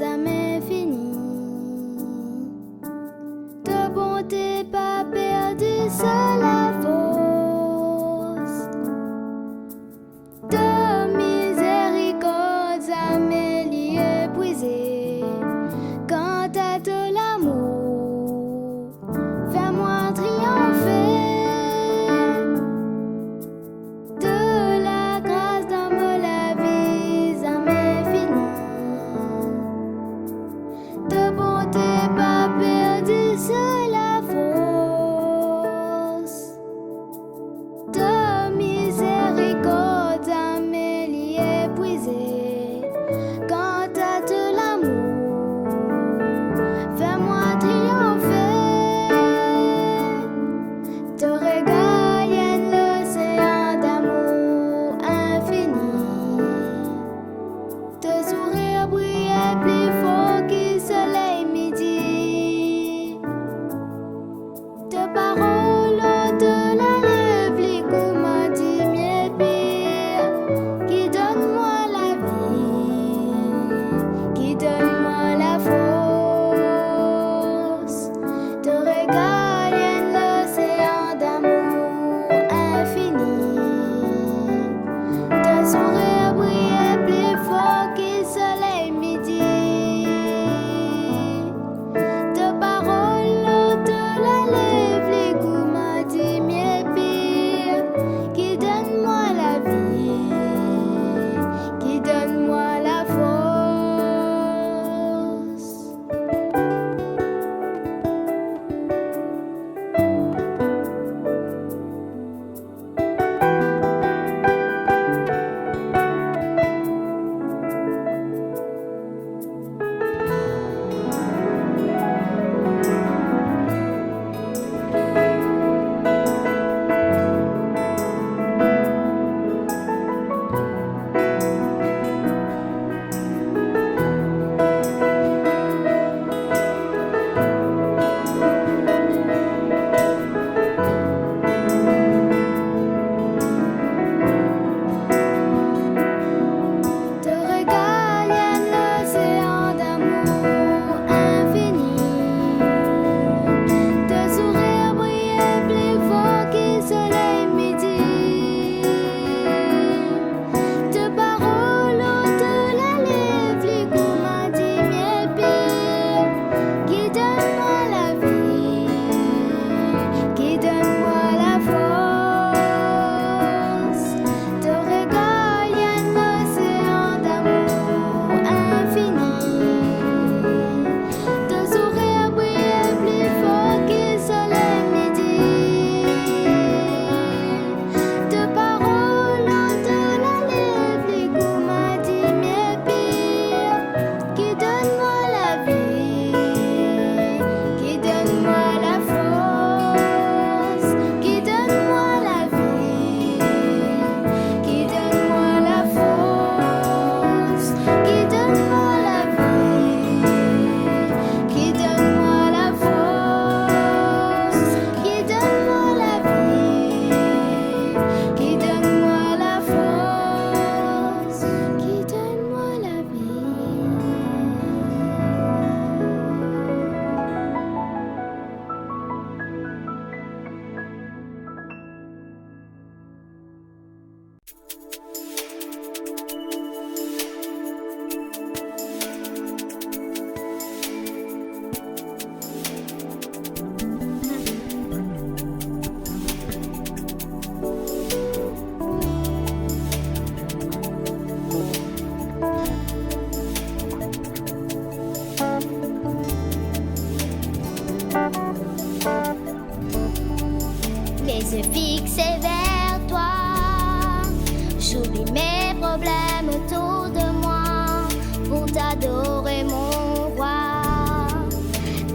âmes infinies. De bonté pas perdue, seule la force. De miséricorde, jamais lié épuisé. Quant à de l'amour, fais-moi triompher. De la grâce dans la vie, jamais finie. De bonté pas perdue, seule la force. De miséricorde, jamais lié épuisé. Quant à de l'amour, fais-moi triompher. Te régale l'océan d'amour infini. Te sourire brille plus fort que le soleil midi. Te parole de la lèvre, les comment dit mieux pire. Qui donne-moi la vie, qui donne-moi la force. Te régale l'océan d'amour infini. Ton sourire brille plus fort que le soleil midi. Te parole de la lèvre, les comment dit mieux pire. Qui donne-moi la vie, qui donne-moi la force. Te régale l'océan d'amour infini. Te sourire brille plus fort que le soleil midi. Te parole de la lèvre, les comment dit mieux pire. Qui donne-moi la vie, qui donne-moi la force. Te régale l'océan d'amour infini. Te sourire brille plus fort que le soleil midi. Te parole de la lèvre, les comment dit mieux pire. Qui donne-moi la vie, qui donne-moi la force. Qui donne-moi la vie, qui donne-moi la force. Qui donne-moi la vie, qui donne-moi la force. Qui donne-moi la vie, qui donne-moi la force. Qui donne-moi la vie. Les yeux fixés vers toi, j'oublie mes problèmes autour de moi pour t'adorer mon roi,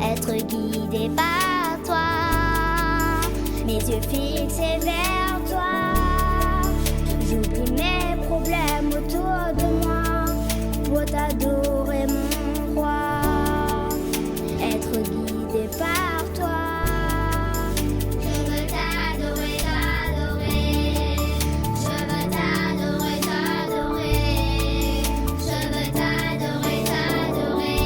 être guidé par toi. Mes yeux fixés vers toi, j'oublie mes problèmes autour de moi pour t'adorer mon roi, être guidé par toi. Je veux t'adorer, t'adorer. Je veux t'adorer, t'adorer. Je veux t'adorer, t'adorer.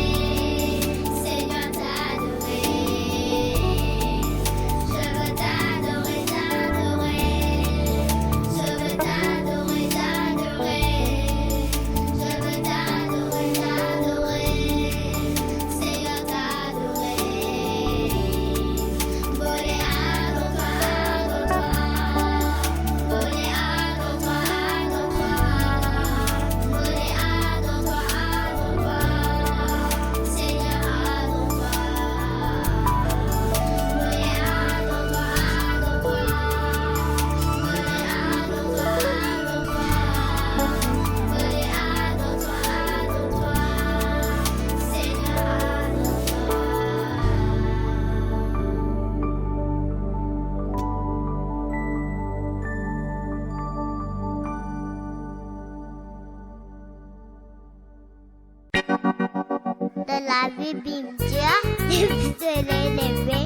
lavi bien Dieu, depuis de l'élever,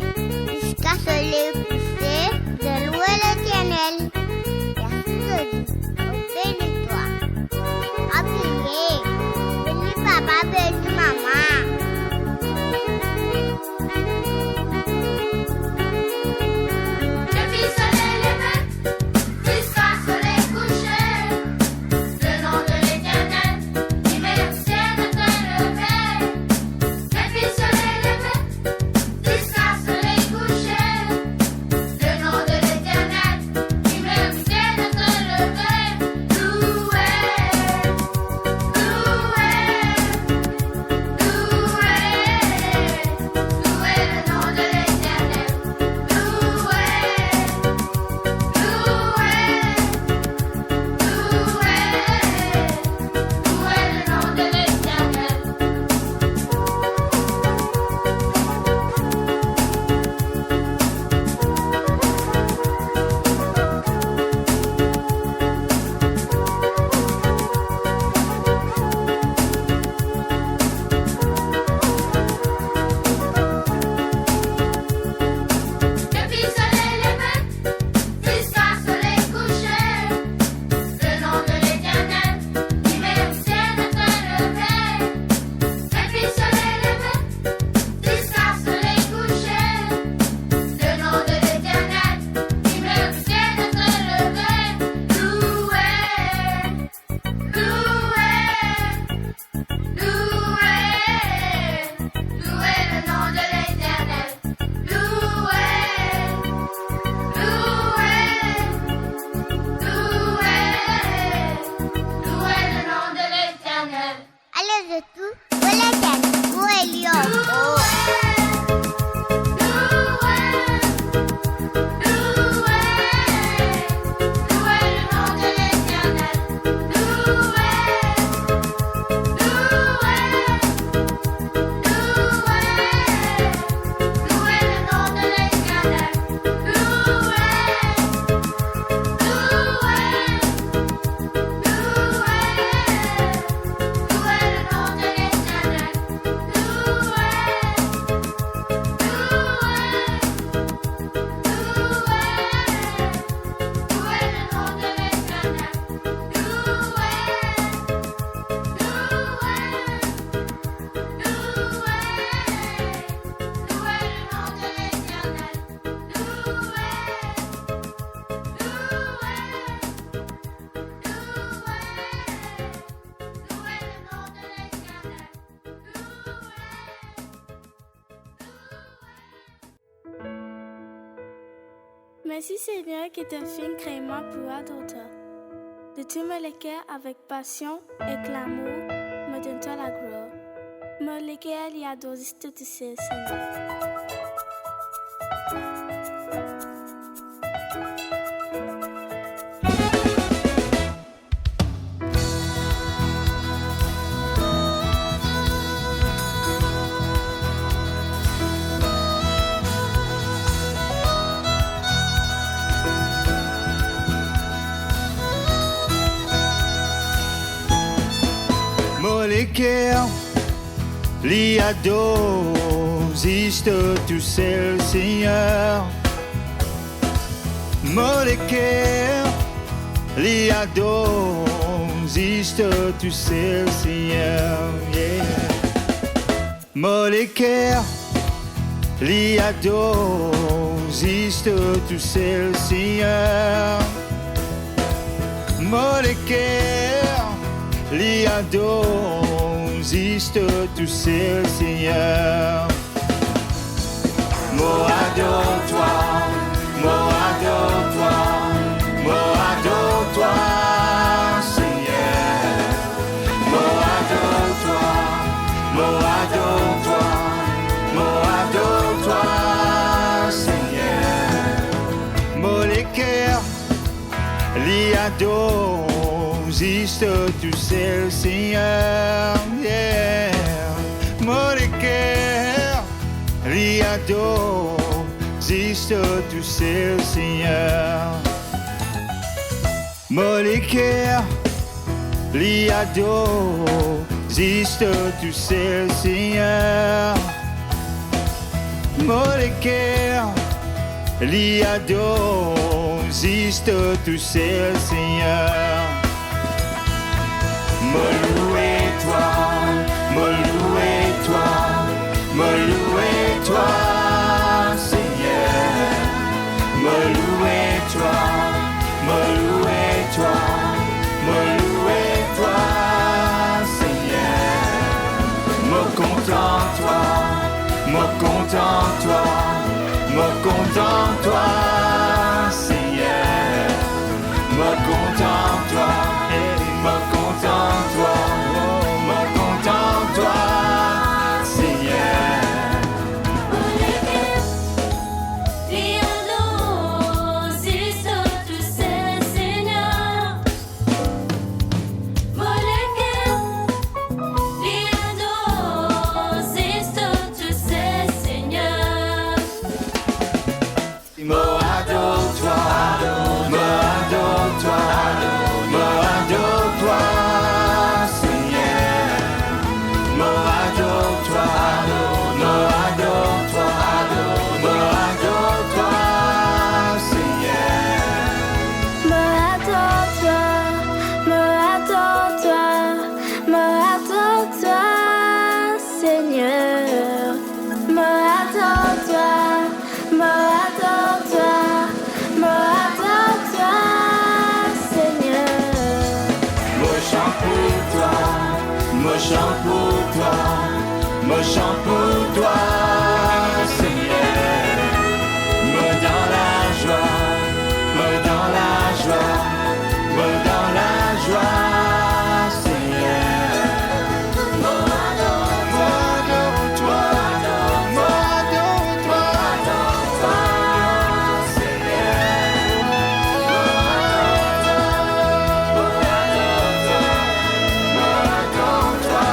jusqu'à ce les pousser, de louer l'Éternel. Merci de Dieu, bénis-toi. Appuyez, bénis papa, bénis maman. Merci Seigneur qui est un film créé-moi pour adorer. De tout me Leker avec passion et l'amour, me donne-toi la gloire. Me Leker y adore tout ce Seigneur. Leker, li adore, ziste tu sais le Seigneur. Leker, li adore, ziste tu sais le Seigneur. Yeah. Leker, li adore, ziste tu sais le Seigneur. Leker, li adore, ziste tu sais le Seigneur. Mo adore-toi, mo adore-toi, mo adore-toi, Seigneur. Mo adore-toi, mo adore-toi, mo adore-toi, Seigneur. Mo Leker, li adore, ziste tu sais le Seigneur, yeah. Mon Leker, li adore, ziste tu sais le Seigneur. Mon Leker, Liado, existe, tu sais, le Seigneur. Leker, liado, existe, tu sais, le Seigneur. Me louer toi, me louer toi, me louer toi, Seigneur. Me louer toi, me louer toi, me louer toi, Seigneur. Me content toi, me content toi, me content toi, Seigneur. Me content toi, me content toi, me content toi, Seigneur. Me chante pour toi, me chante pour toi, Seigneur. Me dans la joie, me dans la joie, me dans la joie, Seigneur. Me adore-toi, me adore-toi, Seigneur. Me adore-toi, me adore-toi.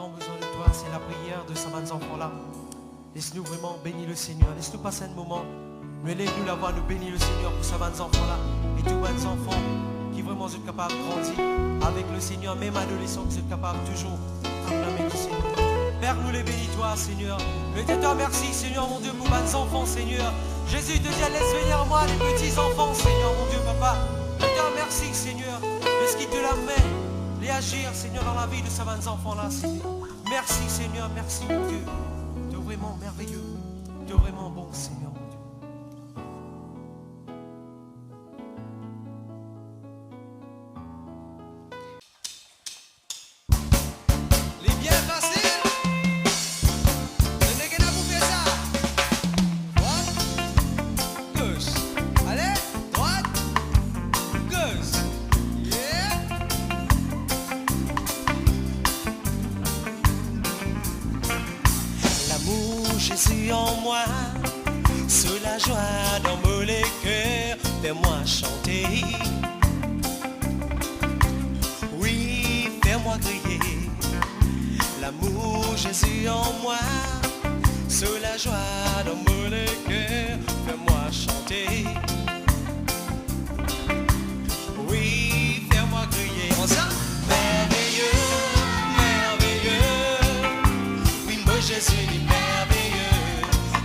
tant besoin de toi. C'est la prière de ces 20 enfants-là. Laisse-nous vraiment bénir le Seigneur. Laisse-nous passer un moment. Mais laisse-nous la voix, nous bénir le Seigneur pour ces 20 enfants-là. Et tous 20 enfants qui vraiment sont capables de grandir avec le Seigneur. Même adolescents qui sont capables toujours d'acclamer le Seigneur. Père, nous les bénis toi, Seigneur. Je te remercie, Seigneur, mon Dieu, pour 20 enfants, Seigneur. Jésus te dit, laisse venir à moi les petits enfants, Seigneur, mon Dieu, papa. Je te remercie, Seigneur, de ce qui te la met, les agir, Seigneur, dans la vie de ces 20 enfants-là, Seigneur. Merci, Seigneur, merci, mon Dieu. Tu es vraiment merveilleux. Tu es vraiment bon, Seigneur, mon Dieu. Les bien faciles. Le nègre n'a pas fait ça. Droite, gauche. Allez, droite, gauche. Yeah. L'amour, Jésus en moi, sous la joie dans mon Leker, fais-moi chanter. Oui, fais-moi crier. L'amour, Jésus en moi, sous la joie dans mon Leker, fais-moi chanter. Oui, fais-moi crier. Comment ça? Merveilleux, merveilleux. Oui, moi Jésus est merveilleux.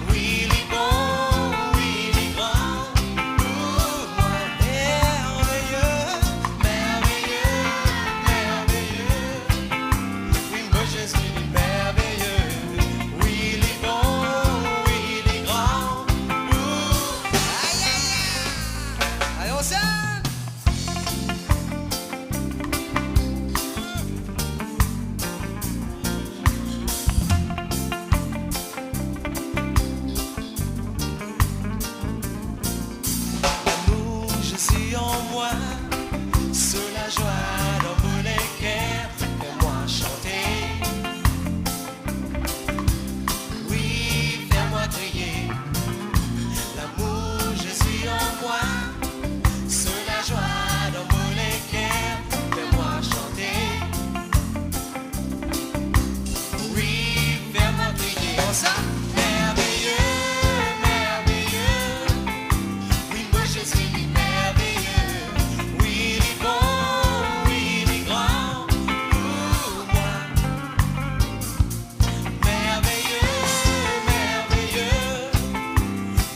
Oui, il est bon, oui, il est grand. Pour moi, merveilleux, merveilleux, merveilleux. Oui, moi Jésus est merveilleux. Oui, il est bon, oui, il est grand. Aïe, aïe, aïe. Allez, on s'en. L'amour, Jésus en moi, sous la joie dans mon Leker, fais-moi chanter. Oui, fais-moi crier. L'amour, Jésus en moi, sous la joie dans mon Leker, fais-moi chanter. Oui, fais-moi crier. Comment ça? Merveilleux, merveilleux. Oui, moi Jésus est merveilleux. Oui, il est bon, oui, il est grand. Pour moi. Merveilleux, merveilleux.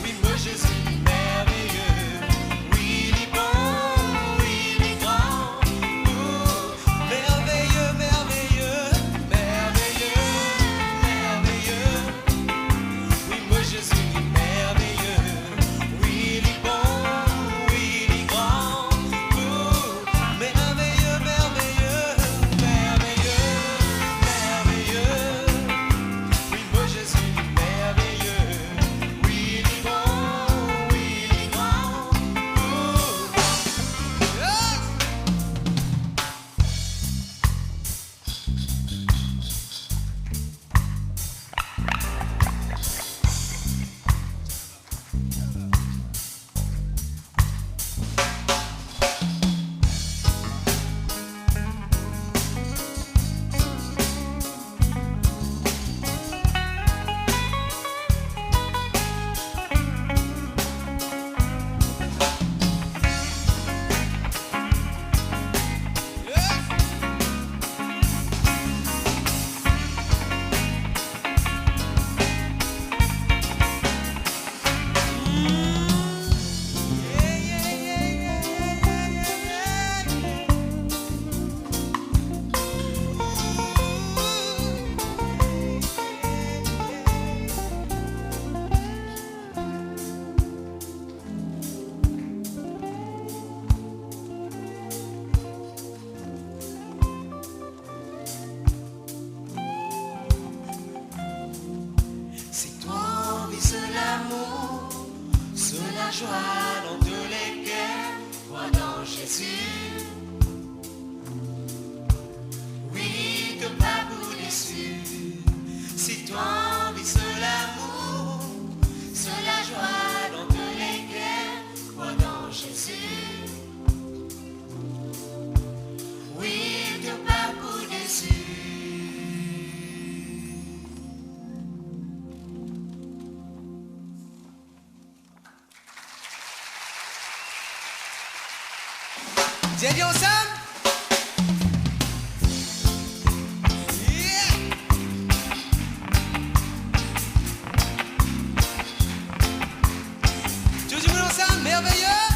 Oui, moi Jésus est merveilleux. Oui, il est bon, oui, il est grand. Merveilleux, merveilleux, merveilleux, merveilleux. Oui, moi Jésus est merveilleux. Oui, il est bon, oui, il est grand. Merveilleux, merveilleux, merveilleux, merveilleux. Oui, moi Jésus est merveilleux. Oui, il est bon, oui, il est grand. C'est toi, oui, c'est l'amour, c'est la joie dans tous les cœurs, crois dans Jésus. Oui, te pas pour déçu. C'est toi, oui, c'est l'amour, c'est la joie dans tous les cœurs, crois dans Jésus. Oui, te pas pour déçu. Tiens, dis ensemble. Yeah. Tout le monde ensemble, merveilleux.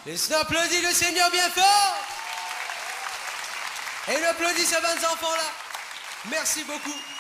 Et on applaudit le Seigneur bien fort. Et on applaudit ces 20 enfants là. Merci beaucoup.